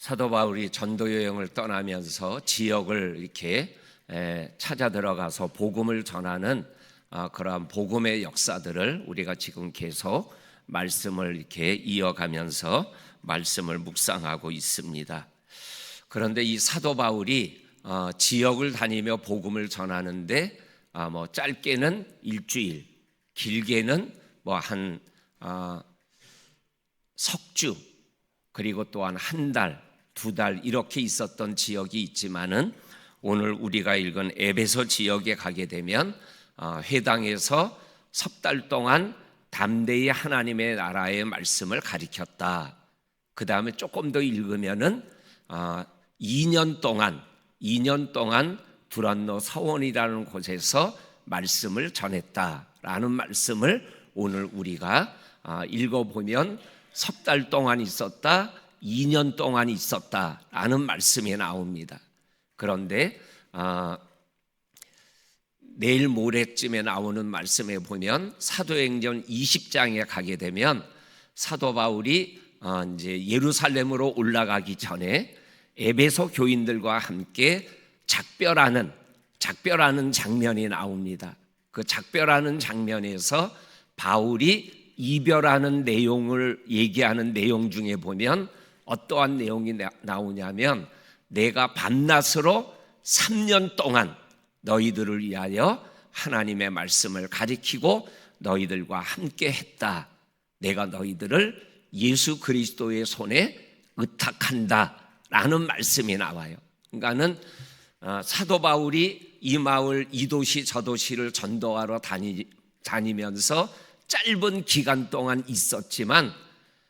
사도 바울이 전도 여행을 떠나면서 지역을 이렇게 찾아 들어가서 복음을 전하는 그러한 복음의 역사들을 우리가 지금 계속 말씀을 이렇게 이어가면서 말씀을 묵상하고 있습니다. 그런데 이 사도 바울이 지역을 다니며 복음을 전하는데 짧게는 일주일, 길게는 한 석주, 그리고 또한 한 달, 두 달 이렇게 있었던 지역이 있지만은 오늘 우리가 읽은 에베소 지역에 가게 되면 회당에서 석 달 동안 담대히 하나님의 나라의 말씀을 가리켰다. 그 다음에 조금 더 읽으면은 2년 동안 두란노 서원이라는 곳에서 말씀을 전했다라는 말씀을 오늘 우리가 읽어보면 석 달 동안 있었다, 2년 동안 있었다라는 말씀이 나옵니다. 그런데 내일 모레쯤에 나오는 말씀에 보면 사도행전 20장에 가게 되면 사도 바울이 이제 예루살렘으로 올라가기 전에 에베소 교인들과 함께 작별하는 장면이 나옵니다. 그 작별하는 장면에서 바울이 이별하는 내용을 얘기하는 내용 중에 보면 어떠한 내용이 나오냐면 내가 밤낮으로 3년 동안 너희들을 위하여 하나님의 말씀을 가리키고 너희들과 함께 했다. 내가 너희들을 예수 그리스도의 손에 의탁한다 라는 말씀이 나와요. 그러니까는 사도 바울이 이 마을 이 도시 저 도시를 전도하러 다니면서 짧은 기간 동안 있었지만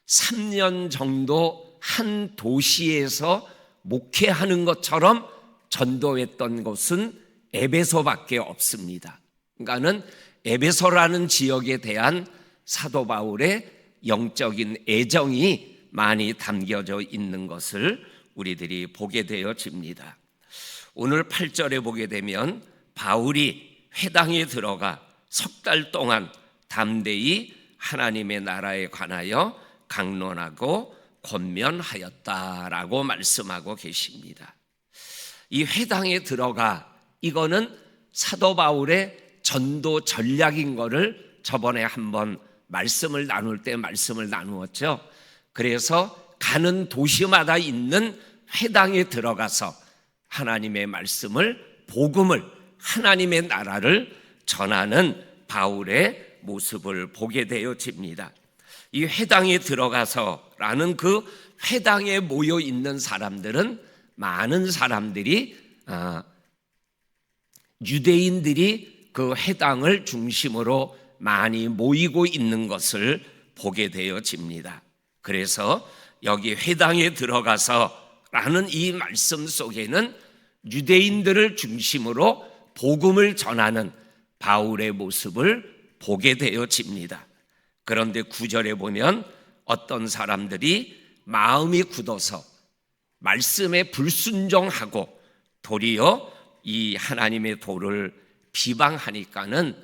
3년 정도 한 도시에서 목회하는 것처럼 전도했던 곳은 에베소밖에 없습니다. 그러니까는 에베소라는 지역에 대한 사도 바울의 영적인 애정이 많이 담겨져 있는 것을 우리들이 보게 되어집니다. 오늘 8절에 보게 되면 바울이 회당에 들어가 석 달 동안 담대히 하나님의 나라에 관하여 강론하고 권면하였다라고 말씀하고 계십니다. 이 회당에 들어가 이거는 사도 바울의 전도 전략인 거를 저번에 한번 말씀을 나눌 때 말씀을 나누었죠. 그래서 가는 도시마다 있는 회당에 들어가서 하나님의 말씀을, 복음을, 하나님의 나라를 전하는 바울의 모습을 보게 되어집니다. 이 회당에 들어가서라는 그 회당에 모여 있는 사람들은 많은 사람들이 유대인들이 그 회당을 중심으로 많이 모이고 있는 것을 보게 되어집니다. 그래서 여기 회당에 들어가서라는 이 말씀 속에는 유대인들을 중심으로 복음을 전하는 바울의 모습을 보게 되어집니다. 그런데 9절에 보면 어떤 사람들이 마음이 굳어서 말씀에 불순종하고 도리어 이 하나님의 도를 비방하니까는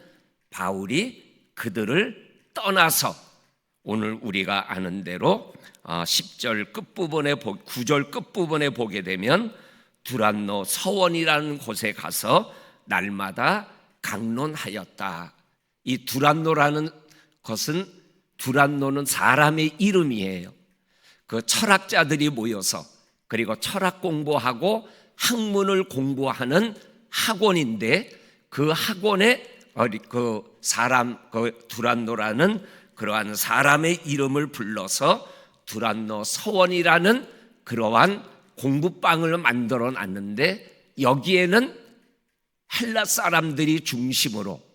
바울이 그들을 떠나서 오늘 우리가 아는 대로 10절 끝부분에 9절 끝부분에 보게 되면 두란노 서원이라는 곳에 가서 날마다 강론하였다. 이 두란노라는 것은 두란노는 사람의 이름이에요. 그 철학자들이 모여서 그리고 철학 공부하고 학문을 공부하는 학원인데 그 학원에 두란노라는 그러한 사람의 이름을 불러서 두란노 서원이라는 그러한 공부방을 만들어 놨는데 여기에는 헬라 사람들이 중심으로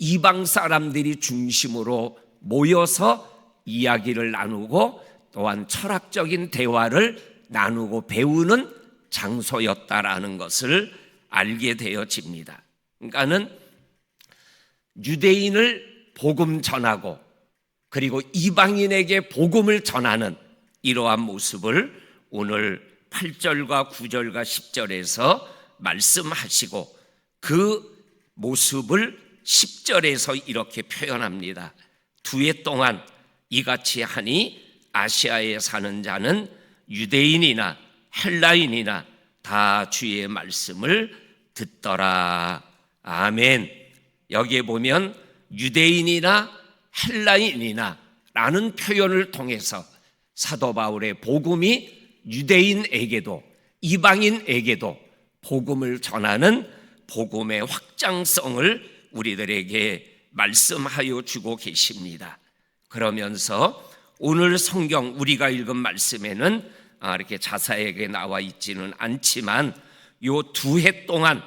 이방 사람들이 중심으로 모여서 이야기를 나누고 또한 철학적인 대화를 나누고 배우는 장소였다라는 것을 알게 되어집니다. 그러니까는 유대인을 복음 전하고 그리고 이방인에게 복음을 전하는 이러한 모습을 오늘 8절과 9절과 10절에서 말씀하시고 그 모습을 10절에서 이렇게 표현합니다. 2해 동안 이같이 하니 아시아에 사는 자는 유대인이나 헬라인이나 다 주의 말씀을 듣더라. 아멘. 여기에 보면 유대인이나 헬라인이나 라는 표현을 통해서 사도 바울의 복음이 유대인에게도 이방인에게도 복음을 전하는 복음의 확장성을 우리들에게 말씀하여 주고 계십니다. 그러면서 오늘 성경 우리가 읽은 말씀에는 이렇게 자세하게 나와 있지는 않지만 요 2해 동안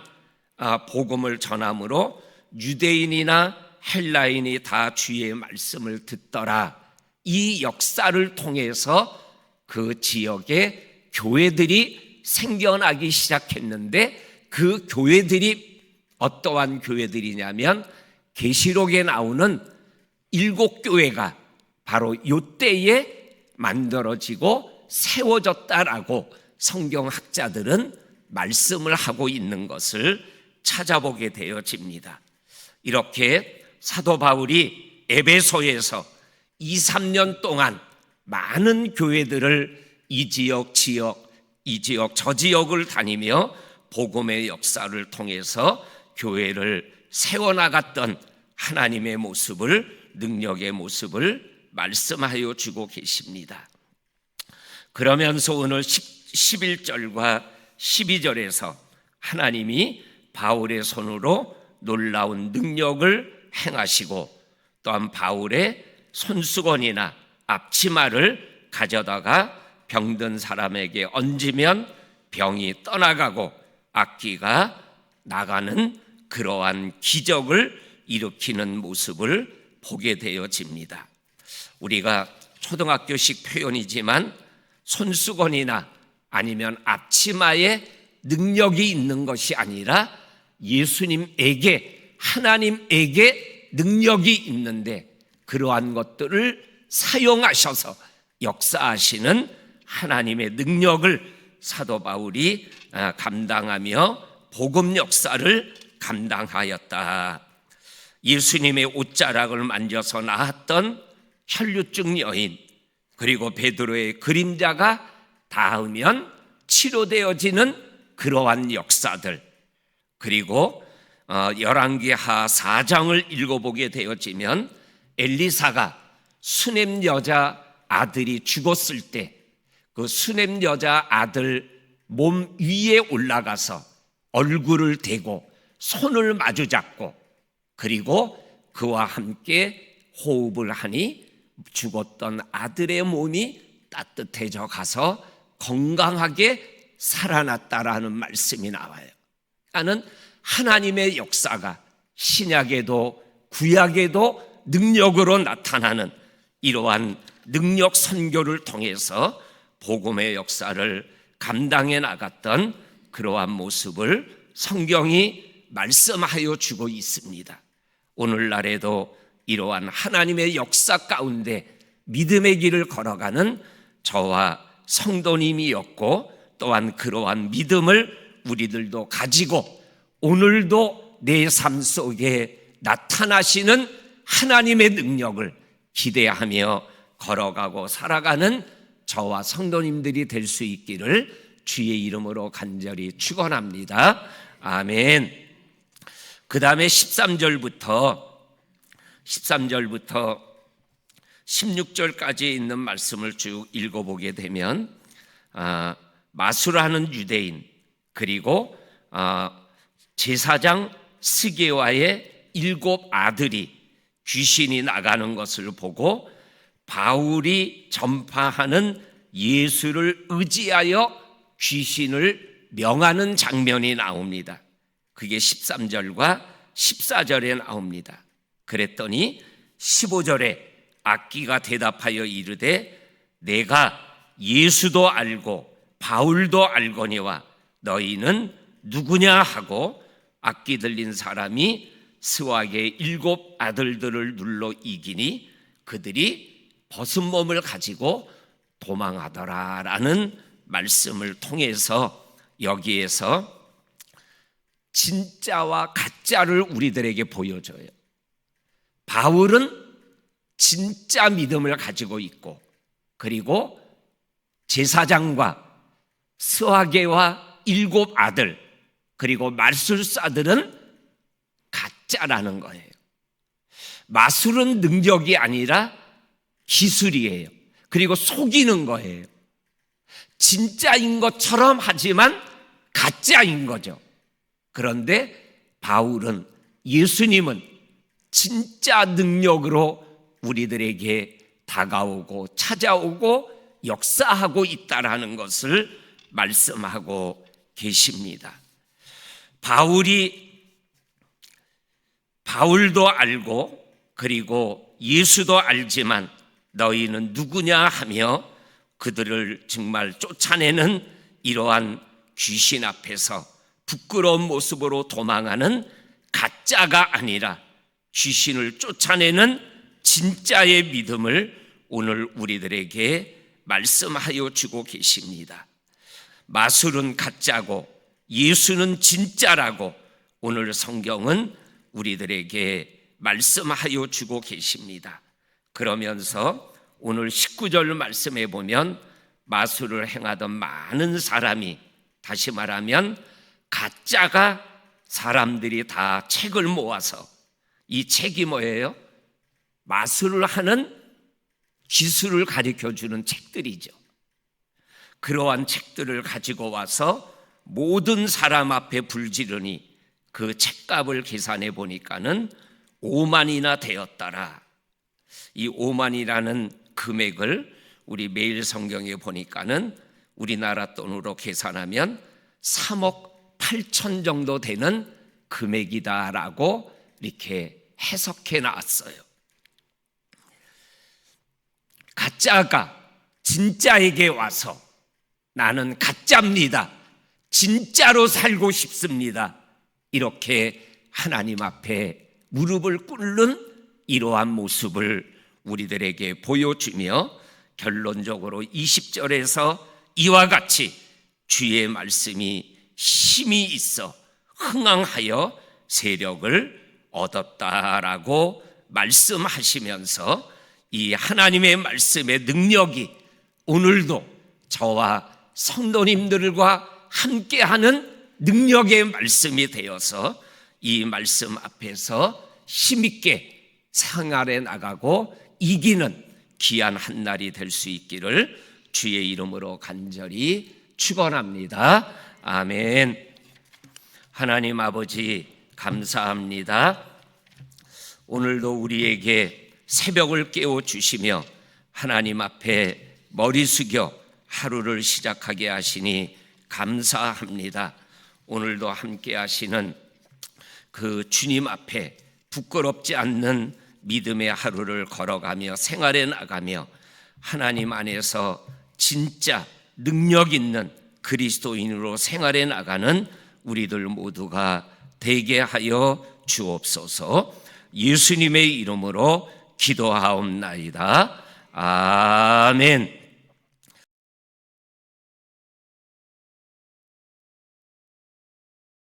복음을 전함으로 유대인이나 헬라인이 다 주의 말씀을 듣더라. 이 역사를 통해서 그 지역에 교회들이 생겨나기 시작했는데 그 교회들이 어떠한 교회들이냐면 계시록에 나오는 7교회가 바로 이때에 만들어지고 세워졌다라고 성경학자들은 말씀을 하고 있는 것을 찾아보게 되어집니다. 이렇게 사도 바울이 에베소에서 2, 3년 동안 많은 교회들을 이 지역 저 지역을 다니며 복음의 역사를 통해서 교회를 세워나갔던 하나님의 모습을, 능력의 모습을 말씀하여 주고 계십니다. 그러면서 오늘 11절과 12절에서 하나님이 바울의 손으로 놀라운 능력을 행하시고 또한 바울의 손수건이나 앞치마를 가져다가 병든 사람에게 얹으면 병이 떠나가고 악귀가 나가는 그러한 기적을 일으키는 모습을 보게 되어집니다. 우리가 초등학교식 표현이지만 손수건이나 아니면 앞치마에 능력이 있는 것이 아니라 예수님에게, 하나님에게 능력이 있는데 그러한 것들을 사용하셔서 역사하시는 하나님의 능력을 사도 바울이 감당하며 복음 역사를 감당하였다. 예수님의 옷자락을 만져서 나았던 혈루증 여인, 그리고 베드로의 그림자가 닿으면 치료되어지는 그러한 역사들, 그리고 열왕기하 4장을 읽어보게 되어지면 엘리사가 수넴 여자 아들이 죽었을 때 그 수넴 여자 아들 몸 위에 올라가서 얼굴을 대고 손을 마주 잡고 그리고 그와 함께 호흡을 하니 죽었던 아들의 몸이 따뜻해져 가서 건강하게 살아났다라는 말씀이 나와요. 나는 하나님의 역사가 신약에도 구약에도 능력으로 나타나는 이러한 능력 선교를 통해서 복음의 역사를 감당해 나갔던 그러한 모습을 성경이 말씀하여 주고 있습니다. 오늘날에도 이러한 하나님의 역사 가운데 믿음의 길을 걸어가는 저와 성도님이었고 또한 그러한 믿음을 우리들도 가지고 오늘도 내 삶 속에 나타나시는 하나님의 능력을 기대하며 걸어가고 살아가는 저와 성도님들이 될 수 있기를 주의 이름으로 간절히 축원합니다. 아멘. 그 다음에 13절부터 16절까지 있는 말씀을 쭉 읽어보게 되면 마술하는 유대인 그리고 제사장 스게와의 7 아들이 귀신이 나가는 것을 보고 바울이 전파하는 예수를 의지하여 귀신을 명하는 장면이 나옵니다. 그게 13절과 14절에 나옵니다. 그랬더니 15절에 악귀가 대답하여 이르되 내가 예수도 알고 바울도 알거니와 너희는 누구냐 하고 악귀 들린 사람이 스왁의 7 아들들을 눌러 이기니 그들이 벗은 몸을 가지고 도망하더라라는 말씀을 통해서 여기에서 진짜와 가짜를 우리들에게 보여줘요. 바울은 진짜 믿음을 가지고 있고 그리고 제사장과 스와게와 7 아들 그리고 말술사들은 가짜라는 거예요. 마술은 능력이 아니라 기술이에요. 그리고 속이는 거예요. 진짜인 것처럼 하지만 가짜인 거죠. 그런데 바울은, 예수님은 진짜 능력으로 우리들에게 다가오고 찾아오고 역사하고 있다라는 것을 말씀하고 계십니다. 바울도 알고 그리고 예수도 알지만 너희는 누구냐 하며 그들을 정말 쫓아내는 이러한 귀신 앞에서 부끄러운 모습으로 도망하는 가짜가 아니라 귀신을 쫓아내는 진짜의 믿음을 오늘 우리들에게 말씀하여 주고 계십니다. 마술은 가짜고 예수는 진짜라고 오늘 성경은 우리들에게 말씀하여 주고 계십니다. 그러면서 오늘 19절 말씀에 보면 마술을 행하던 많은 사람이, 다시 말하면 가짜가 사람들이 다 책을 모아서, 이 책이 뭐예요? 마술을 하는 기술을 가르쳐주는 책들이죠. 그러한 책들을 가지고 와서 모든 사람 앞에 불지르니 그 책값을 계산해 보니까는 5만이나 되었더라. 이 5만이라는 금액을 우리 매일 성경에 보니까는 우리나라 돈으로 계산하면 3억 8천 정도 되는 금액이다라고 이렇게 해석해 놨어요. 가짜가 진짜에게 와서 나는 가짜입니다, 진짜로 살고 싶습니다, 이렇게 하나님 앞에 무릎을 꿇는 이러한 모습을 우리들에게 보여주며 결론적으로 20절에서 이와 같이 주의 말씀이 힘이 있어 흥황하여 세력을 얻었다라고 말씀하시면서 이 하나님의 말씀의 능력이 오늘도 저와 성도님들과 함께하는 능력의 말씀이 되어서 이 말씀 앞에서 힘있게 생활해 나가고 이기는 귀한 한날이 될 수 있기를 주의 이름으로 간절히 축원합니다. 아멘. 하나님 아버지 감사합니다. 오늘도 우리에게 새벽을 깨워주시며 하나님 앞에 머리 숙여 하루를 시작하게 하시니 감사합니다. 오늘도 함께 하시는 그 주님 앞에 부끄럽지 않는 믿음의 하루를 걸어가며 생활해 나가며 하나님 안에서 진짜 능력 있는 그리스도인으로 생활해 나가는 우리들 모두가 되게 하여 주옵소서. 예수님의 이름으로 기도하옵나이다. 아멘.